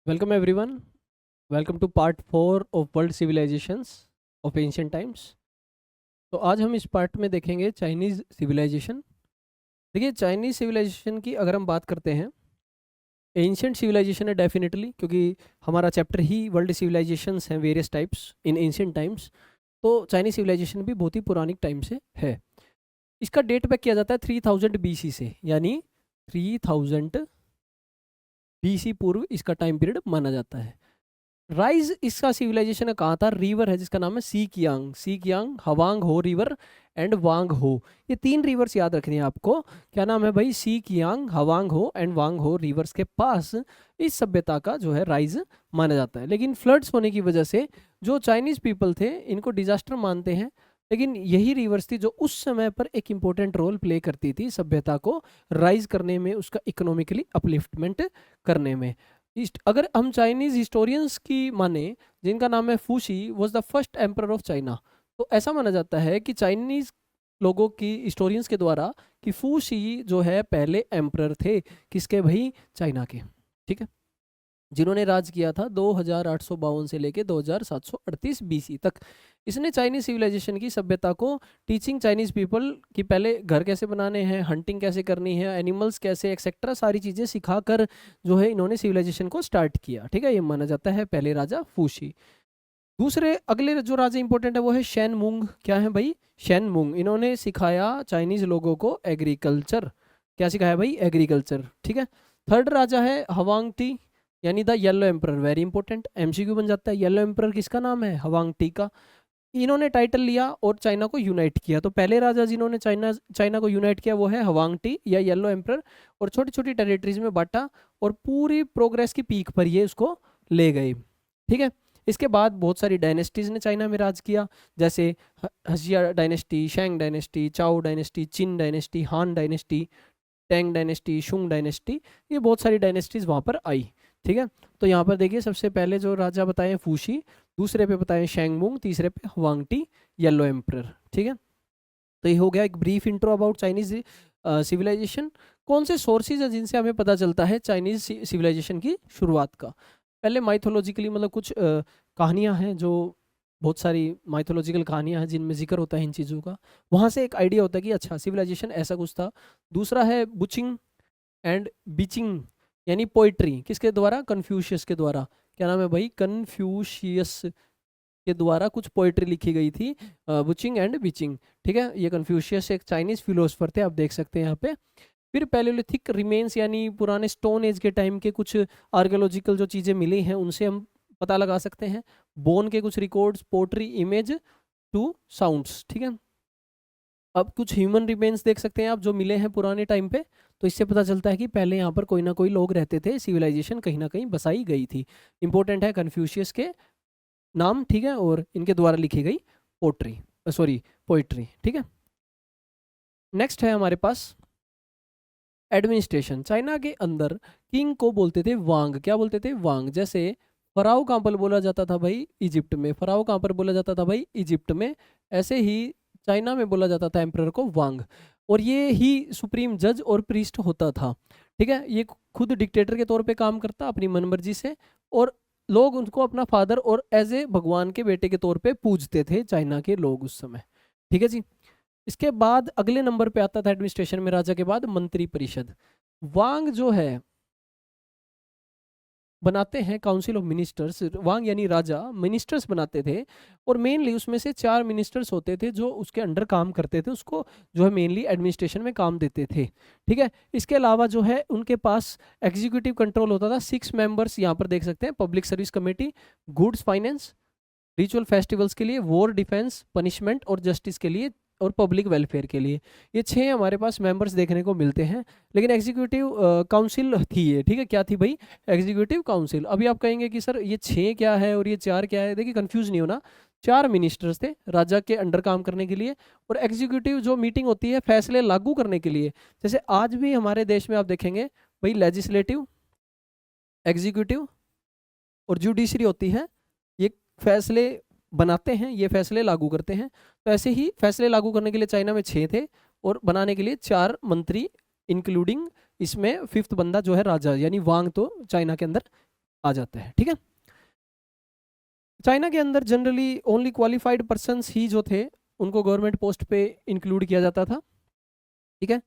Welcome everyone. Welcome to part 4 of World Civilizations of Ancient Times. तो आज हम इस पार्ट में देखेंगे चाइनीज़ सिविलाइजेशन। देखिए चाइनीज़ सिविलाइजेशन की अगर हम बात करते हैं, एंशियंट सिविलाइजेशन है डेफिनेटली, क्योंकि हमारा चैप्टर ही वर्ल्ड सिविलाइजेशंस हैं various types in ancient times. तो चाइनीज़ सिविलाइजेशन भी बहुत ही पुरानी टाइम से है। इसका डेट बैक किया जाता है 3000 BC से, यानी 3000 BC पूर्व इसका टाइम पीरियड माना जाता है। राइज इसका सिविलाइजेशन है कहाँ था? रिवर है जिसका नाम है सी कियांग, हवांग हो रिवर एंड वांग हो। ये 3 रिवर्स याद रखनी है आपको। क्या नाम है भाई? सी कियांग, हवांग हो एंड वांग हो रिवर्स के पास इस सभ्यता का जो है राइज माना जाता है। लेकिन फ्लड्स होने की वजह से जो चाइनीज पीपल थे इनको डिजास्टर मानते हैं, लेकिन यही रिवर्स थी जो उस समय पर एक इम्पोर्टेंट रोल प्ले करती थी सभ्यता को राइज करने में, उसका इकोनॉमिकली अपलिफ्टमेंट करने में। अगर हम चाइनीज हिस्टोरियंस की माने, जिनका नाम है Fuxi, was the first emperor of China. तो ऐसा माना जाता है कि चाइनीज लोगों की हिस्टोरियंस के द्वारा कि फूशी जो है पहले एम्पर थे। किसके भाई? चाइना के। ठीक है, जिन्होंने राज किया था 2852 से लेके 2738 BC तक। इसने चाइनीज सिविलाइजेशन की सभ्यता को टीचिंग चाइनीज पीपल कि पहले घर कैसे बनाने हैं, हंटिंग कैसे करनी है, एनिमल्स कैसे एक्सेट्रा सारी चीज़ें सिखाकर जो है इन्होंने सिविलाइजेशन को स्टार्ट किया। ठीक है, ये माना जाता है पहले राजा फूशी। दूसरे अगले जो राजा इंपॉर्टेंट है वो है शैन मुंग। क्या है भाई? शैन मुंग। इन्होंने सिखाया चाइनीज लोगों को एग्रीकल्चर। क्या सिखाया भाई? एग्रीकल्चर। ठीक है। थर्ड राजा है हवांग टी, यानी the yellow emperor. Very important, MCQ बन जाता है। येलो एम्पर किसका नाम है? हवांग टी का। इन्होंने टाइटल लिया और चाइना को यूनाइट किया। तो पहले राजा जिन्होंने चाइना चाइना को यूनाइट किया वो है हवांग टी या येलो एम्पर, और छोटी छोटी टेरिटरीज में बांटा और पूरी प्रोग्रेस की पीक पर ये उसको ले गए। ठीक है। इसके बाद बहुत सारी डायनेस्टीज ने चाइना में राज किया, जैसे हसिया डायनेस्टी, शैंग डायनेस्टी, चाओ डायनेस्टी, चिन डायनेस्टी, हान dynasty, Tang dynasty, Shunga dynasty. ये बहुत सारी डायनेस्टीज वहाँ पर आई। ठीक है। तो यहाँ पर देखिए सबसे पहले जो राजा बताए फूशी, दूसरे पे बताए शैंगमुंग, तीसरे पे हुआंग टी येलो एम्पर। ठीक है। तो ये हो गया एक brief intro about Chinese civilisation. कौन से सोर्सेज हैं जिनसे हमें पता चलता है चाइनीज सिविलाइजेशन की शुरुआत का? पहले माइथोलॉजिकली, मतलब कुछ कहानियां हैं, जो बहुत सारी माइथोलॉजिकल कहानियां हैं जिनमें जिक्र होता है इन चीज़ों का। वहाँ से एक आइडिया होता है कि अच्छा सिविलाइजेशन ऐसा कुछ था। दूसरा है बुचिंग एंड बीचिंग, यानी पोइट्री। किसके द्वारा? कन्फ्यूशियस के द्वारा। क्या नाम है भाई? कन्फ्यूशियस के द्वारा कुछ पोइट्री लिखी गई थी, बुचिंग एंड बीचिंग। ठीक है, ये कन्फ्यूशियस एक चाइनीज फिलोसफर थे, आप देख सकते हैं यहाँ पे। फिर पैलेयोलिथिक रिमेन्स, यानी पुराने स्टोन एज के टाइम के कुछ आर्कियोलॉजिकल जो चीज़ें मिली हैं उनसे हम पता लगा सकते हैं। बोन के कुछ records, pottery, image to sounds. ठीक है। अब कुछ ह्यूमन रिमेन्स देख सकते हैं आप जो मिले हैं पुराने टाइम पे। तो इससे पता चलता है कि पहले यहाँ पर कोई ना कोई लोग रहते थे, सिविलाइजेशन कहीं ना कहीं बसाई गई थी। इंपॉर्टेंट है कन्फ्यूशियस के नाम। ठीक है, और इनके द्वारा लिखी गई पोट्री, सॉरी पोइट्री। ठीक है। नेक्स्ट है हमारे पास एडमिनिस्ट्रेशन। चाइना के अंदर किंग को बोलते थे वांग। क्या बोलते थे? वांग। जैसे फराओ कहाँ पर बोला जाता था भाई? इजिप्ट में। फराओ कहाँ पर बोला जाता था भाई? इजिप्ट में। ऐसे ही चाइना में बोला जाता था एम्परर को वांग, और ये ही सुप्रीम जज और प्रीस्ट होता था। ठीक है, ये खुद डिक्टेटर के तौर पे काम करता अपनी मनमर्जी से, और लोग उनको अपना फादर और एज ए भगवान के बेटे के तौर पे पूजते थे चाइना के लोग उस समय। ठीक है जी। इसके बाद अगले नंबर पे आता था एडमिनिस्ट्रेशन में राजा के बाद मंत्री परिषद। वांग जो है बनाते हैं काउंसिल ऑफ मिनिस्टर्स। वांग यानी राजा मिनिस्टर्स बनाते थे, और मेनली उसमें से 4 मिनिस्टर्स होते थे जो उसके अंडर काम करते थे, उसको जो है मेनली एडमिनिस्ट्रेशन में काम देते थे। ठीक है। इसके अलावा जो है उनके पास एग्जीक्यूटिव कंट्रोल होता था। 6 मेंबर्स यहाँ पर देख सकते हैं। Public service committee, goods finance, ritual festivals के लिए, वॉर डिफेंस, पनिशमेंट और जस्टिस के लिए, और पब्लिक वेलफेयर के लिए। ये 6 हमारे पास मेंबर्स देखने को मिलते हैं। लेकिन एग्जीक्यूटिव काउंसिल थी ये। ठीक है, क्या थी भाई? Executive council. अभी आप कहेंगे कि सर ये 6 क्या है और ये 4 क्या है? देखिए कंफ्यूज नहीं होना। 4 मिनिस्टर्स थे राजा के अंडर काम करने के लिए, और एग्जीक्यूटिव जो मीटिंग होती है फैसले लागू करने के लिए। जैसे आज भी हमारे देश में आप देखेंगे भाई, लेजिस्लेटिव, एग्जीक्यूटिव और जुडिशरी होती है। ये फैसले बनाते हैं, ये फैसले लागू करते हैं। तो ऐसे ही फैसले लागू करने के लिए चाइना में 6 थे, और बनाने के लिए 4 मंत्री, इंक्लूडिंग इसमें 5th बंदा जो है राजा, यानी वांग तो चाइना के अंदर आ जाता है। ठीक है, चाइना के अंदर जनरली ओनली क्वालिफाइड पर्सन्स ही जो थे उनको गवर्नमेंट पोस्ट पे इंक्लूड किया जाता था। ठीक है,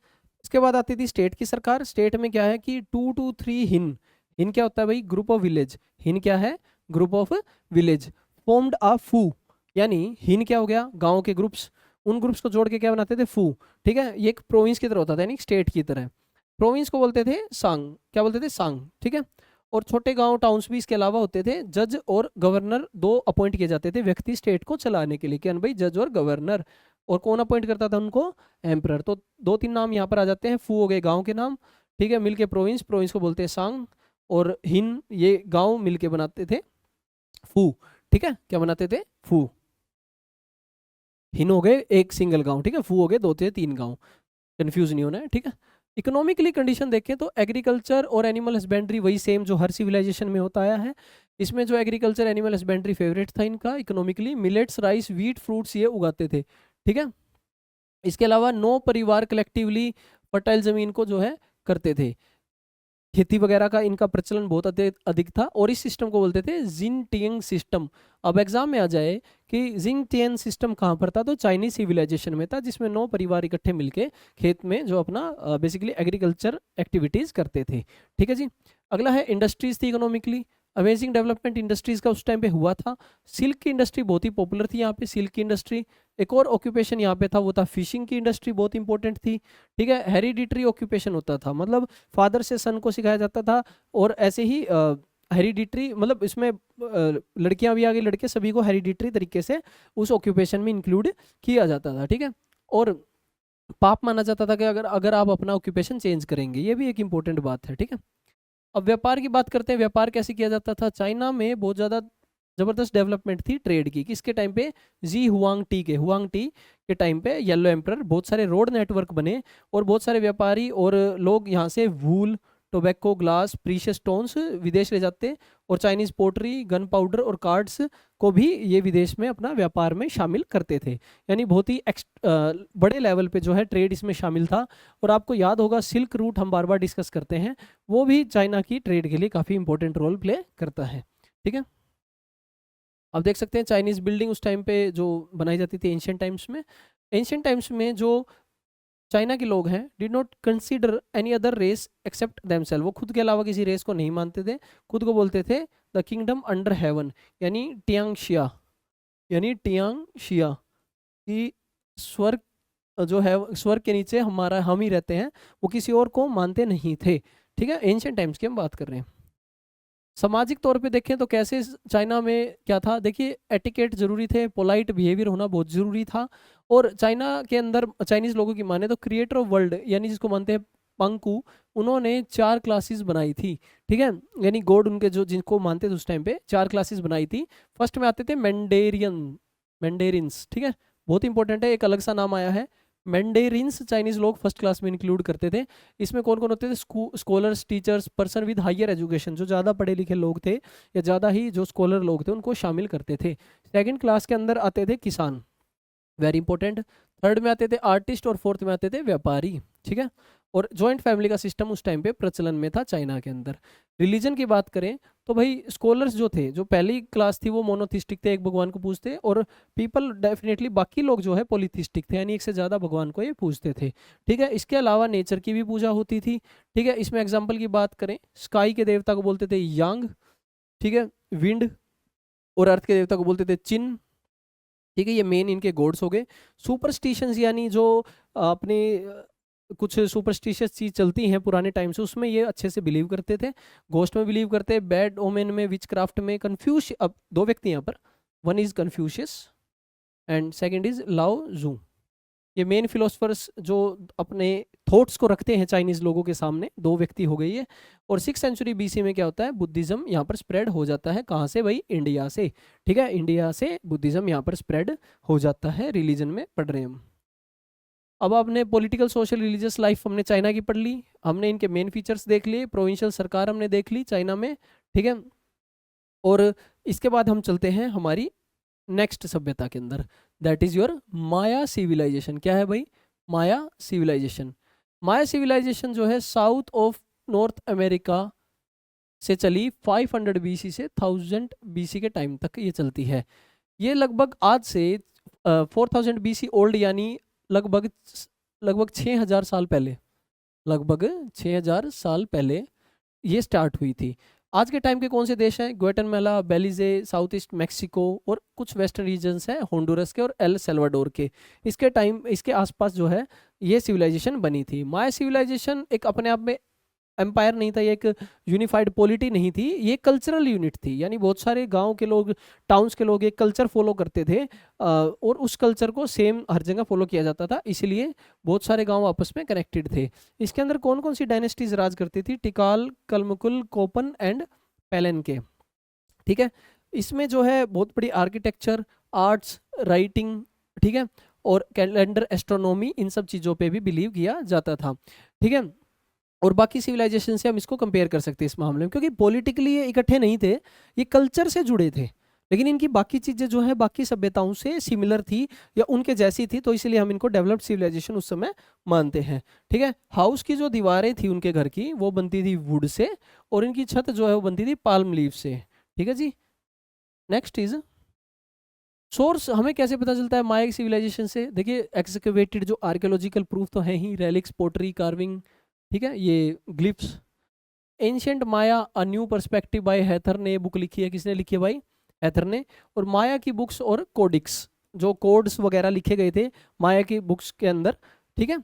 इसके बाद आती थी स्टेट की सरकार। स्टेट में क्या है कि 2 to 3 हिन, हिन क्या होता है भाई, ग्रुप ऑफ विलेज। हिन क्या है, ग्रुप ऑफ विलेज फॉर्म्ड आ फू, यानी हिन क्या हो गया, गांव के ग्रुप्स, उन ग्रुप्स को जोड़ के क्या बनाते थे, फू। ठीक है, ये एक प्रोविंस की तरह होता था, यानी स्टेट की तरह। प्रोविंस को बोलते थे सांग, क्या बोलते थे, सांग। ठीक है, और छोटे गांव टाउन्स भी इसके अलावा होते थे। जज और गवर्नर दो अपॉइंट किए जाते थे व्यक्ति स्टेट को चलाने के लिए, क्या भाई, जज और गवर्नर। और कौन अपॉइंट करता था उनको, एम्परर। तो 2-3 नाम यहाँ पर आ जाते हैं, फू हो गए गांव के नाम, ठीक है, मिलके प्रोविंस, प्रोविंस को बोलते हैं सांग, और हिन ये गांव मिलके बनाते थे फू। ठीक है, क्या बनाते थे, फू। हिन हो गए एक सिंगल गांव, ठीक है, फू हो गए 2 से 3 गांव, कंफ्यूज नहीं होना है। ठीक है, इकोनॉमिकली कंडीशन देखें तो एग्रीकल्चर और एनिमल हस्बेंड्री वही सेम जो हर सिविलाइजेशन में होता आया है। इसमें जो एग्रीकल्चर एनिमल हस्बेंड्री फेवरेट था इनका economically. Millets, rice, wheat, fruits ये उगाते थे। ठीक है, इसके अलावा 9 परिवार कलेक्टिवली फर्टाइल जमीन को जो है करते थे। खेती वगैरह का इनका प्रचलन बहुत अधिक था, और इस सिस्टम को बोलते थे जिंगटियंग सिस्टम। अब एग्जाम में आ जाए कि जिंगटियन सिस्टम कहाँ पर था, तो चाइनीज सिविलाइजेशन में था, जिसमें 9 परिवार इकट्ठे मिलके खेत में जो अपना बेसिकली एग्रीकल्चर एक्टिविटीज करते थे। ठीक है जी, अगला है इंडस्ट्रीज थी इकोनॉमिकली। अमेजिंग डेवलपमेंट इंडस्ट्रीज का उस टाइम पे हुआ था। सिल्क की इंडस्ट्री बहुत ही पॉपुलर थी यहाँ पे, सिल्क की इंडस्ट्री। एक और ऑक्यूपेशन यहाँ पे था, वो था फिशिंग की इंडस्ट्री, बहुत इंपॉर्टेंट थी। ठीक है, हेरिडिटरी ऑक्यूपेशन होता था, मतलब फादर से सन को सिखाया जाता था, और ऐसे ही हेरिडिटरी, मतलब इसमें लड़कियां भी आ गई, लड़के, सभी को हेरिडिटरी तरीके से उस ऑक्यूपेशन में इंक्लूड किया जाता था। ठीक है, और पाप माना जाता था कि अगर अगर आप अपना ऑक्यूपेशन चेंज करेंगे, ये भी एक इंपॉर्टेंट बात है। ठीक है, अब व्यापार की बात करते हैं। व्यापार कैसे किया जाता था, चाइना में बहुत ज़्यादा जबरदस्त डेवलपमेंट थी ट्रेड की। किसके टाइम पे, जी हुआंग टी के, हुआंग टी के टाइम पे, येलो एम्परर, बहुत सारे रोड नेटवर्क बने, और बहुत सारे व्यापारी और लोग यहाँ से वूल, टोबैको, ग्लास, प्रीशियस स्टोन्स विदेश ले जाते, और चाइनीज पोट्री, गन पाउडर और कार्ड्स को भी ये विदेश में अपना व्यापार में शामिल करते थे। यानी बहुत ही बड़े लेवल पे जो है ट्रेड इसमें शामिल था। और आपको याद होगा सिल्क रूट हम बार बार डिस्कस करते हैं, वो भी चाइना की ट्रेड के लिए काफ़ी इंपॉर्टेंट रोल प्ले करता है। ठीक है, अब देख सकते हैं चाइनीज बिल्डिंग उस टाइम पे जो बनाई जाती थी एंशियंट टाइम्स में। एंशियंट टाइम्स में जो चाइना के लोग हैं did not consider any other race except themself, वो खुद के अलावा किसी रेस को नहीं मानते थे, खुद को बोलते थे द किंगडम अंडर हेवन, यानी टियांगशिया, यानी टियांगशिया कि स्वर्ग जो है स्वर्ग के नीचे हमारा हम ही रहते हैं, वो किसी और को मानते नहीं थे। ठीक है, एंशियंट टाइम्स की हम बात कर रहे हैं। सामाजिक तौर पे देखें तो कैसे चाइना में क्या था, देखिए एटिकेट जरूरी थे, पोलाइट बिहेवियर होना बहुत जरूरी था। और चाइना के अंदर चाइनीज लोगों की माने तो क्रिएटर ऑफ वर्ल्ड, यानी जिसको मानते हैं पंकु, उन्होंने 4 क्लासेस बनाई थी। ठीक है, यानी गॉड उनके जो जिनको मानते थे उस टाइम पे 4 क्लासेस बनाई थी। फर्स्ट में आते थे मैंडेरियन, मैंडेरियंस। ठीक है, बहुत इंपॉर्टेंट है, एक अलग सा नाम आया है मैंडेरियंस, चाइनीज लोग फर्स्ट क्लास में इंक्लूड करते थे। इसमें कौन कौन होते थे, scholars, teachers, person with higher education, जो ज़्यादा पढ़े लिखे लोग थे या ज़्यादा ही जो स्कॉलर लोग थे उनको शामिल करते थे। सेकंड क्लास के अंदर आते थे किसान, वेरी इंपॉर्टेंट। थर्ड में आते थे आर्टिस्ट, और फोर्थ में आते थे व्यापारी। ठीक है, और जॉइंट फैमिली का सिस्टम उस टाइम पे प्रचलन में था चाइना के अंदर। रिलीजन की बात करें तो भाई स्कॉलर्स जो थे, जो पहली क्लास थी वो मोनोथिस्टिक थे, एक भगवान को पूजते, और पीपल डेफिनेटली बाकी लोग जो है पॉलीथिस्टिक थे, यानी एक से ज़्यादा भगवान को ये पूजते थे। ठीक है, इसके अलावा नेचर की भी पूजा होती थी। ठीक है, इसमें एग्जाम्पल की बात करें, स्काई के देवता को बोलते थे यांग, ठीक है, विंड और अर्थ के देवता को बोलते थे चिन। ठीक है, ये मेन इनके गॉड्स हो गए। सुपरस्टिशंस, यानी जो अपने कुछ सुपरस्टिशियस चीज चलती हैं पुराने टाइम से, उसमें ये अच्छे से बिलीव करते थे। घोस्ट में बिलीव करते, बैड ओमेन में, विच क्राफ्ट में। कन्फ्यूश, अब 2 व्यक्ति यहाँ पर, one is Confucius and second is लाओ जू। ये मेन फिलोसफर्स जो अपने थॉट्स को रखते हैं चाइनीज लोगों के सामने, 2 व्यक्ति हो गई है। और 6th सेंचुरी बीसी में क्या होता है, बुद्धिज्म यहाँ पर स्प्रेड हो जाता है। कहाँ से भाई, इंडिया से। ठीक है, इंडिया से बुद्धिज्म यहाँ पर स्प्रेड हो जाता है। रिलीजन में पढ़ रहे हैं हम। अब आपने पॉलिटिकल, सोशल, रिलीजियस लाइफ हमने चाइना की पढ़ ली, हमने इनके मेन फीचर्स देख लिए, प्रोविंशियल सरकार हमने देख ली चाइना में। ठीक है, और इसके बाद हम चलते हैं हमारी नेक्स्ट सभ्यता के अंदर, that is your Maya civilisation. क्या है भाई, माया सिविलाइजेशन। माया सिविलाइजेशन जो है साउथ ऑफ नॉर्थ अमेरिका से चली 500 बीसी से 1000 बीसी के टाइम तक ये चलती है। ये लगभग आज से 4000 बीसी ओल्ड, यानी लगभग 6000 साल पहले, लगभग 6000 साल पहले ये स्टार्ट हुई थी। आज के टाइम के कौन से देश हैं? Guatemala, Belize, south east Mexico और कुछ वेस्टर्न रीजन्स हैं होंडुरस के और एल सल्वाडोर के। इसके आसपास जो है ये सिविलाइजेशन बनी थी। माया सिविलाइजेशन एक अपने आप में एम्पायर नहीं था, ये एक यूनिफाइड पॉलिटी नहीं थी, ये कल्चरल यूनिट थी। यानी बहुत सारे गांव के लोग, टाउन्स के लोग एक कल्चर फॉलो करते थे और उस कल्चर को सेम हर जगह फॉलो किया जाता था, इसलिए बहुत सारे गांव आपस में कनेक्टेड थे। इसके अंदर कौन कौन सी डायनेस्टीज राज करती थी? टिकाल, कलमकुल, कोपन एंड पेलेनके। ठीक है, इसमें जो है बहुत बड़ी आर्किटेक्चर, आर्ट्स, राइटिंग, ठीक है, और कैलेंडर, एस्ट्रोनॉमी, इन सब चीज़ों पे भी बिलीव किया जाता था। ठीक है, और बाकी सिविलाइजेशन से हम इसको कंपेयर कर सकते हैं इस मामले में, क्योंकि पॉलिटिकली ये इकट्ठे नहीं थे, ये कल्चर से जुड़े थे, लेकिन इनकी बाकी चीज़ें जो है बाकी सभ्यताओं से सिमिलर थी या उनके जैसी थी, तो इसलिए हम इनको डेवलप्ड सिविलाइजेशन उस समय मानते हैं। ठीक है, हाउस की जो दीवारें थी उनके घर की वो बनती थी वुड से, और इनकी छत जो है वो बनती थी पाल्म लीव से। ठीक है जी, नेक्स्ट इज सोर्स। हमें कैसे पता चलता है माया सिविलाइजेशन से? देखिए, एक्सकवेटेड जो आर्कियोलॉजिकल प्रूफ तो है ही, रेलिक्स, पोटरी, कार्विंग, ठीक है, ये glyphs. Ancient Maya a new perspective by Heather ने बुक लिखी है। किसने लिखी है भाई? हैथर ने। और माया की बुक्स और कोडिक्स, जो कोड्स वगैरह लिखे गए थे माया की बुक्स के अंदर, ठीक है,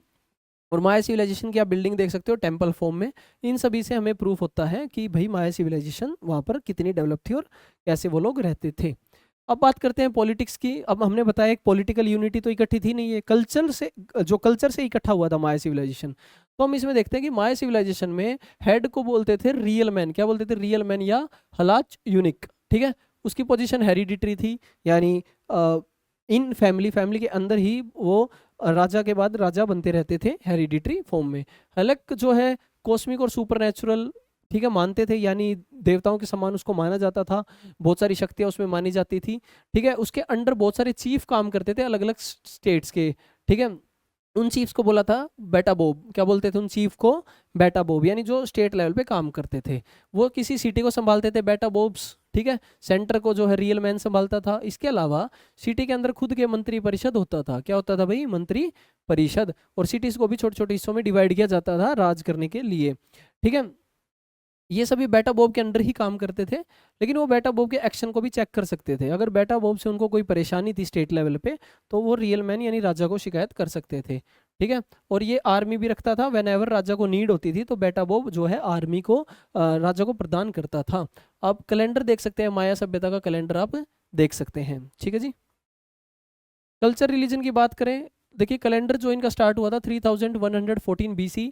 और माया सिविलाइजेशन की आप बिल्डिंग देख सकते हो टेम्पल फॉर्म में। इन सभी से हमें प्रूफ होता है कि भाई माया सिविलाइजेशन वहाँ पर कितनी डेवलप थी और कैसे वो लोग रहते थे। अब बात करते हैं पॉलिटिक्स की। अब हमने बताया एक पॉलिटिकल यूनिटी तो इकट्ठी थी नहीं, है कल्चर से, जो कल्चर से इकट्ठा हुआ था माया सिविलाइजेशन। तो हम इसमें देखते हैं कि माया सिविलाइजेशन में हेड को बोलते थे रियल मैन। क्या बोलते थे? रियल मैन या हलाच यूनिक। ठीक है, उसकी पोजीशन हेरिडिटरी थी, यानी इन फैमिली के अंदर ही वो राजा के बाद राजा बनते रहते थे हेरिडिटरी फॉर्म में। हलक जो है कॉस्मिक और सुपरनैचुरल, ठीक है, मानते थे, यानी देवताओं के समान उसको माना जाता था, बहुत सारी शक्तियां उसमें मानी जाती थी। ठीक है, उसके अंडर बहुत सारे चीफ काम करते थे अलग अलग स्टेट्स के। ठीक है, उन चीफ्स को बोला था बेटा बोब। क्या बोलते थे उन चीफ को? बेटा बोब, यानी जो स्टेट लेवल पे काम करते थे। वो किसी सिटी को संभालते थे बेटा बोब्स। ठीक है, सेंटर को जो है रियल मैन संभालता था। इसके अलावा सिटी के अंदर खुद के मंत्री परिषद होता था। क्या होता था भाई? मंत्री परिषद। और सिटीज को भी छोटे छोटे हिस्सों में डिवाइड किया जाता था राज करने के लिए। ठीक है, ये सभी बेटा बॉब के अंडर ही काम करते थे, लेकिन वो बेटा बॉब के एक्शन को भी चेक कर सकते थे। अगर बेटा बॉब से उनको कोई परेशानी थी स्टेट लेवल पे, तो वो रियल मैन यानी राजा को शिकायत कर सकते थे। ठीक है, और ये आर्मी भी रखता था। वेन एवर राजा को नीड होती थी तो बेटा बॉब जो है आर्मी को, राजा को प्रदान करता था। आप कैलेंडर देख सकते हैं, माया सभ्यता का कैलेंडर आप देख सकते हैं। ठीक है जी, कल्चर रिलीजन की बात करें, देखिए कैलेंडर जो इनका स्टार्ट हुआ था 3114 BC,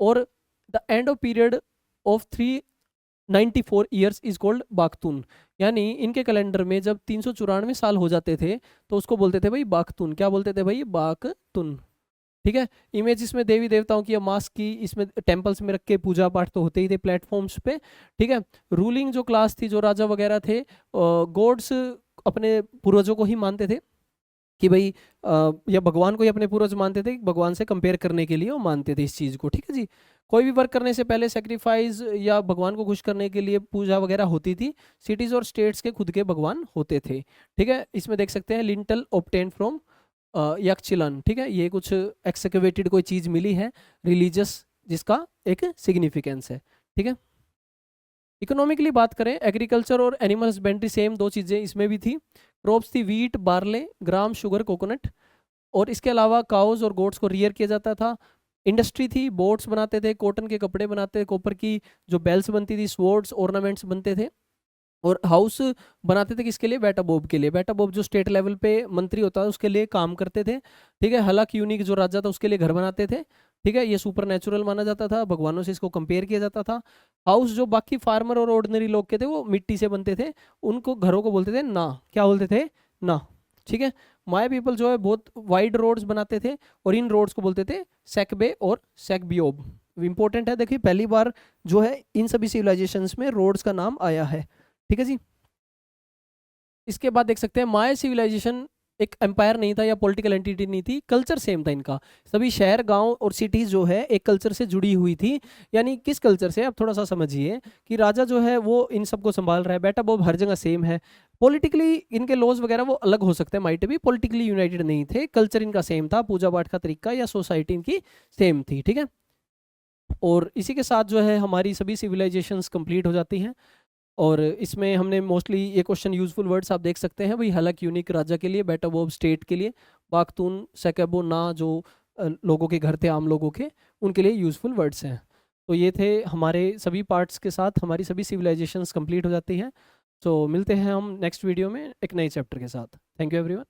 और the end of period of 394 years is called baktun. यानी इनके कैलेंडर में जब 394 साल हो जाते थे तो उसको बोलते थे भाई बागतून। क्या बोलते थे भाई? बागतून। ठीक है, इमेज इसमें देवी देवताओं की या मास्क की, इसमें टेम्पल्स में रख के पूजा पाठ तो होते ही थे प्लेटफॉर्म्स पे। ठीक है, रूलिंग जो क्लास थी, जो राजा वगैरह थे, गॉड्स अपने पूर्वजों को ही मानते थे कि भाई या भगवान को ही अपने पूर्वज मानते थे, भगवान से कंपेयर करने के लिए वो मानते थे इस चीज़ को। ठीक है जी, कोई भी वर्क करने से पहले सेक्रीफाइस या भगवान को खुश करने के लिए पूजा वगैरह होती थी। सिटीज़ और स्टेट्स के खुद के भगवान होते थे। ठीक है, इसमें देख सकते हैं लिंटल ऑब्टेन फ्रॉम यक्षिलन। ठीक है, ये कुछ एक्सकवेटेड कोई चीज़ मिली है रिलीजियस, जिसका एक सिग्निफिकेंस है। ठीक है, इकोनॉमिकली बात करें, एग्रीकल्चर और एनिमल हस्बेंड्री सेम दो चीज़ें इसमें भी थी। क्रॉप्स थी वीट, बार्ले, ग्राम, शुगर, कोकोनट, और इसके अलावा काउज और गोट्स को रियर किया जाता था। इंडस्ट्री थी, बोट्स बनाते थे, कॉटन के कपड़े बनाते थे, कॉपर की जो बेल्स बनती थी, स्वॉर्ड्स, ऑर्नामेंट्स बनते थे। और हाउस बनाते थे किसके लिए? बेटा बोब के लिए। बेटा बोब जो स्टेट लेवल पे मंत्री होता है उसके लिए काम करते थे। ठीक है, हलाक यूनिक जो राजा था उसके लिए घर बनाते थे। ठीक है, ये सुपर नेचुरल माना जाता था, भगवानों से इसको कंपेयर किया जाता था। हाउस जो बाकी फार्मर और ऑर्डिनरी लोग के थे वो मिट्टी से बनते थे, उनको घरों को बोलते थे ना। क्या बोलते थे? ना। ठीक है, माया पीपल जो है बहुत वाइड रोड्स बनाते थे, और इन रोड्स को बोलते थे सेकबे और सेकबियोब। इंपॉर्टेंट है, देखिए पहली बार जो है इन सभी सिविलाइजेशंस में रोड्स का नाम आया है। ठीक है जी, इसके बाद देख सकते हैं माया सिविलाइजेशन एक एम्पायर नहीं था या पॉलिटिकल एंटिटी नहीं थी, कल्चर सेम था इनका। सभी शहर, गांव और सिटीज जो है एक कल्चर से जुड़ी हुई थी। यानी किस कल्चर से, अब थोड़ा सा समझिए कि राजा जो है वो इन सबको संभाल रहा है, बेटा बॉब हर जगह सेम है। पॉलिटिकली इनके लॉज वगैरह वो अलग हो सकते हैं, माइट भी, पॉलिटिकली यूनाइटेड नहीं थे, कल्चर इनका सेम था, पूजा पाठ का तरीका या सोसाइटी इनकी सेम थी, ठीक है। और इसी के साथ जो है हमारी सभी सिविलाइजेशंस कंप्लीट हो जाती हैं। और इसमें हमने मोस्टली ये क्वेश्चन यूजफुल वर्ड्स आप देख सकते हैं भाई, हलक यूनिक राजा के लिए, बेटा बॉब स्टेट के लिए, बाख्तून सेकेबो ना जो लोगों के घर थे, आम लोगों के, उनके लिए यूजफुल वर्ड्स हैं। तो ये थे हमारे सभी पार्ट्स के साथ हमारी सभी सिविलाइजेशंस कंप्लीट हो जाती हैं। तो मिलते हैं हम नेक्स्ट वीडियो में एक नए चैप्टर के साथ। Thank you everyone.